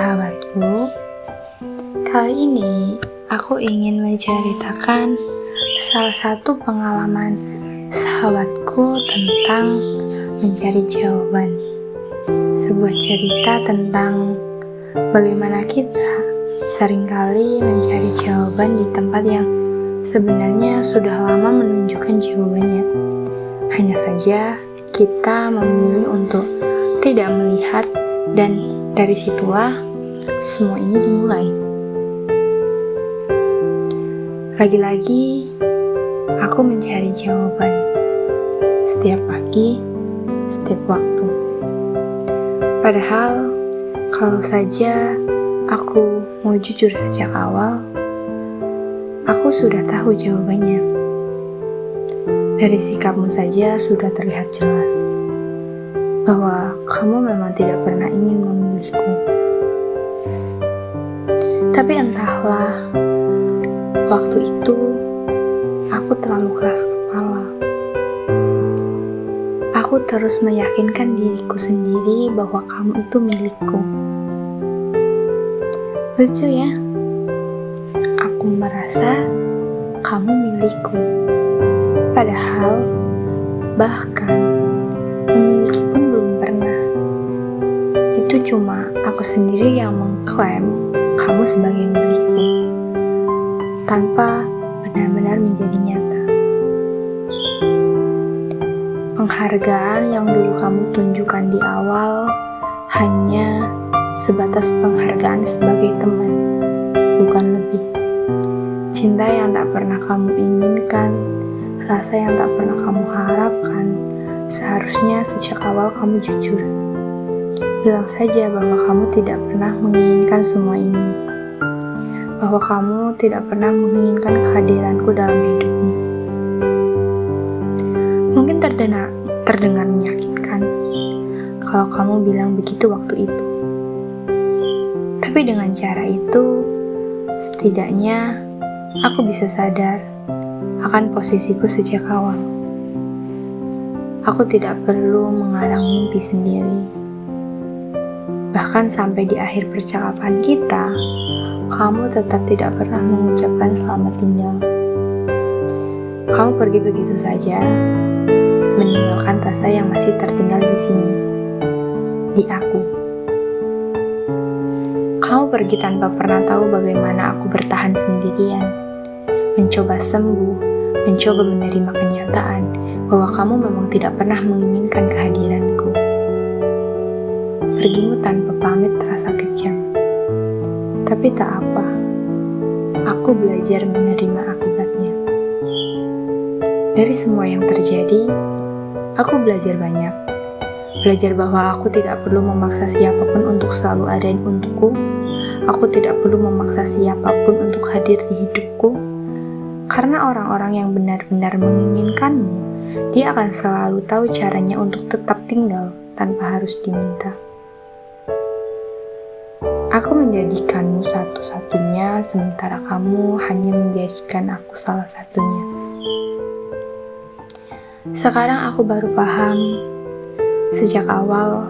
sahabatku, kali ini aku ingin menceritakan salah satu pengalaman sahabatku tentang mencari jawaban. Sebuah cerita tentang bagaimana kita seringkali mencari jawaban di tempat yang sebenarnya sudah lama menunjukkan jawabannya. Hanya saja kita memilih untuk tidak melihat, dan dari situlah semua ini dimulai. Lagi-lagi aku mencari jawaban setiap pagi, setiap waktu. Padahal kalau saja aku mau jujur sejak awal, aku sudah tahu jawabannya. Dari sikapmu saja sudah terlihat jelas bahwa kamu memang tidak pernah ingin memilihku. Tapi entahlah, waktu itu aku terlalu keras kepala. Aku terus meyakinkan diriku sendiri bahwa kamu itu milikku. Lucu ya? Aku merasa kamu milikku. Padahal bahkan memiliki pun belum pernah. Itu cuma aku sendiri yang mengklaim kamu sebagai milikku, tanpa benar-benar menjadi nyata. Penghargaan yang dulu kamu tunjukkan di awal hanya sebatas penghargaan sebagai teman, bukan lebih. Cinta yang tak pernah kamu inginkan, rasa yang tak pernah kamu harapkan. Seharusnya sejak awal kamu jujur. Bilang saja bahwa kamu tidak pernah menginginkan semua ini. Bahwa kamu tidak pernah menginginkan kehadiranku dalam hidupmu. Mungkin terdengar menyakitkan kalau kamu bilang begitu waktu itu. Tapi dengan cara itu, setidaknya aku bisa sadar akan posisiku sejak awal. Aku tidak perlu mengarang mimpi sendiri. Bahkan sampai di akhir percakapan kita, kamu tetap tidak pernah mengucapkan selamat tinggal. Kamu pergi begitu saja, meninggalkan rasa yang masih tertinggal di sini, di aku. Kamu pergi tanpa pernah tahu bagaimana aku bertahan sendirian, mencoba sembuh, mencoba menerima kenyataan bahwa kamu memang tidak pernah menginginkan kehadiranku. Pergimu tanpa pamit terasa kejam. Tapi tak apa, aku belajar menerima akibatnya. Dari semua yang terjadi, aku belajar banyak. Belajar bahwa aku tidak perlu memaksa siapapun untuk selalu ada untukku. Aku tidak perlu memaksa siapapun untuk hadir di hidupku. Karena orang-orang yang benar-benar menginginkanmu, dia akan selalu tahu caranya untuk tetap tinggal tanpa harus diminta. Aku menjadikanmu satu-satunya, sementara kamu hanya menjadikan aku salah satunya. Sekarang aku baru paham, sejak awal,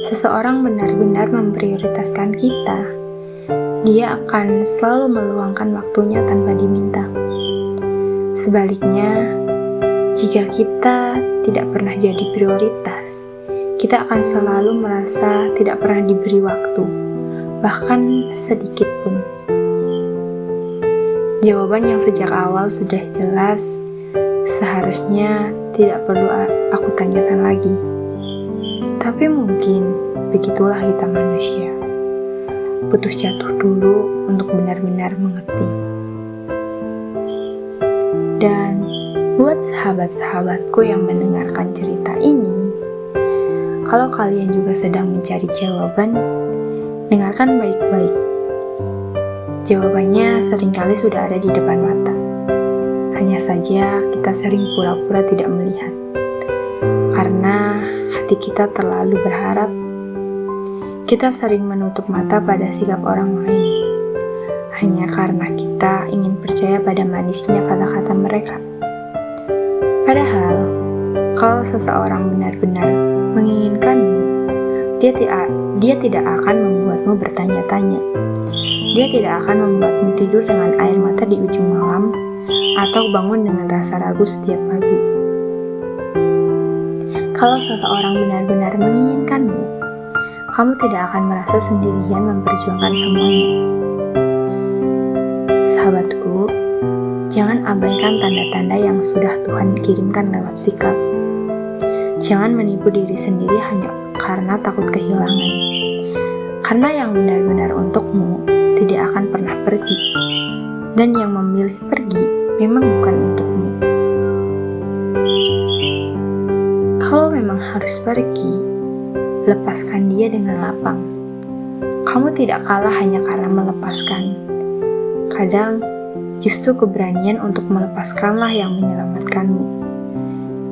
seseorang benar-benar memprioritaskan kita. Dia akan selalu meluangkan waktunya tanpa diminta. Sebaliknya, jika kita tidak pernah jadi prioritas, kita akan selalu merasa tidak pernah diberi waktu, bahkan sedikit pun. Jawaban yang sejak awal sudah jelas, seharusnya tidak perlu aku tanyakan lagi. Tapi mungkin begitulah kita manusia. Butuh jatuh dulu untuk benar-benar mengerti. Dan buat sahabat-sahabatku yang mendengarkan cerita ini, kalau kalian juga sedang mencari jawaban, dengarkan baik-baik. Jawabannya seringkali sudah ada di depan mata. Hanya saja kita sering pura-pura tidak melihat. Karena hati kita terlalu berharap. Kita sering menutup mata pada sikap orang lain. Hanya karena kita ingin percaya pada manisnya kata-kata mereka. Padahal, kalau seseorang benar-benar menginginkanmu, Dia tidak akan membuatmu bertanya-tanya. Dia tidak akan membuatmu tidur dengan air mata di ujung malam atau bangun dengan rasa ragu setiap pagi. Kalau seseorang benar-benar menginginkanmu, kamu tidak akan merasa sendirian memperjuangkan semuanya. Sahabatku, jangan abaikan tanda-tanda yang sudah Tuhan kirimkan lewat sikap. Jangan menipu diri sendiri hanya karena takut kehilangan. Karena yang benar-benar untukmu tidak akan pernah pergi. Dan yang memilih pergi memang bukan untukmu. Kalau memang harus pergi, lepaskan dia dengan lapang. Kamu tidak kalah hanya karena melepaskan. Kadang, justru keberanian untuk melepaskanlah yang menyelamatkanmu.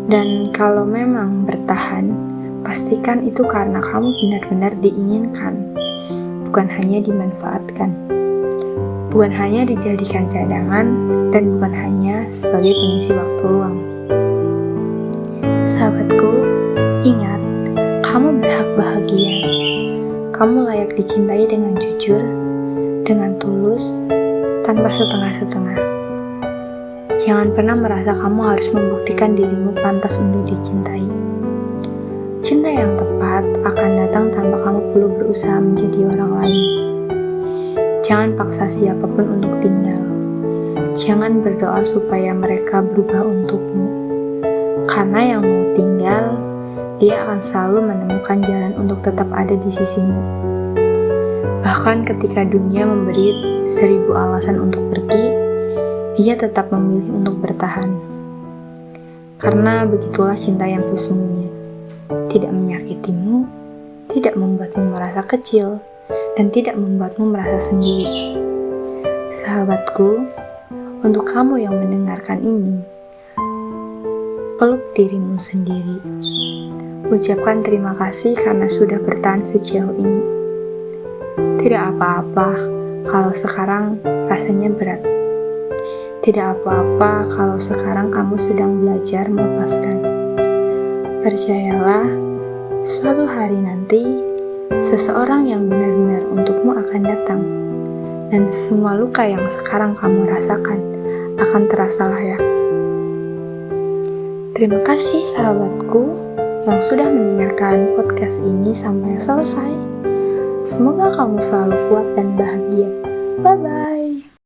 Dan kalau memang bertahan, pastikan itu karena kamu benar-benar diinginkan, bukan hanya dimanfaatkan. Bukan hanya dijadikan cadangan, dan bukan hanya sebagai pengisi waktu luang. Sahabatku, ingat, kamu berhak bahagia. Kamu layak dicintai dengan jujur, dengan tulus, tanpa setengah-setengah. Jangan pernah merasa kamu harus membuktikan dirimu pantas untuk dicintai. Cinta yang tepat akan datang tanpa kamu perlu berusaha menjadi orang lain. Jangan paksa siapapun untuk tinggal. Jangan berdoa supaya mereka berubah untukmu. Karena yang mau tinggal, dia akan selalu menemukan jalan untuk tetap ada di sisimu. Bahkan ketika dunia memberi 1000 alasan untuk pergi, dia tetap memilih untuk bertahan. Karena begitulah cinta yang sesungguhnya. Tidak menyakitimu, tidak membuatmu merasa kecil, dan tidak membuatmu merasa sendiri. Sahabatku, untuk kamu yang mendengarkan ini, peluk dirimu sendiri. Ucapkan terima kasih karena sudah bertahan sejauh ini. Tidak apa-apa kalau sekarang rasanya berat. Tidak apa-apa kalau sekarang kamu sedang belajar melepaskan. Percayalah, suatu hari nanti, seseorang yang benar-benar untukmu akan datang. Dan semua luka yang sekarang kamu rasakan akan terasa layak. Terima kasih sahabatku yang sudah mendengarkan podcast ini sampai selesai. Semoga kamu selalu kuat dan bahagia. Bye-bye.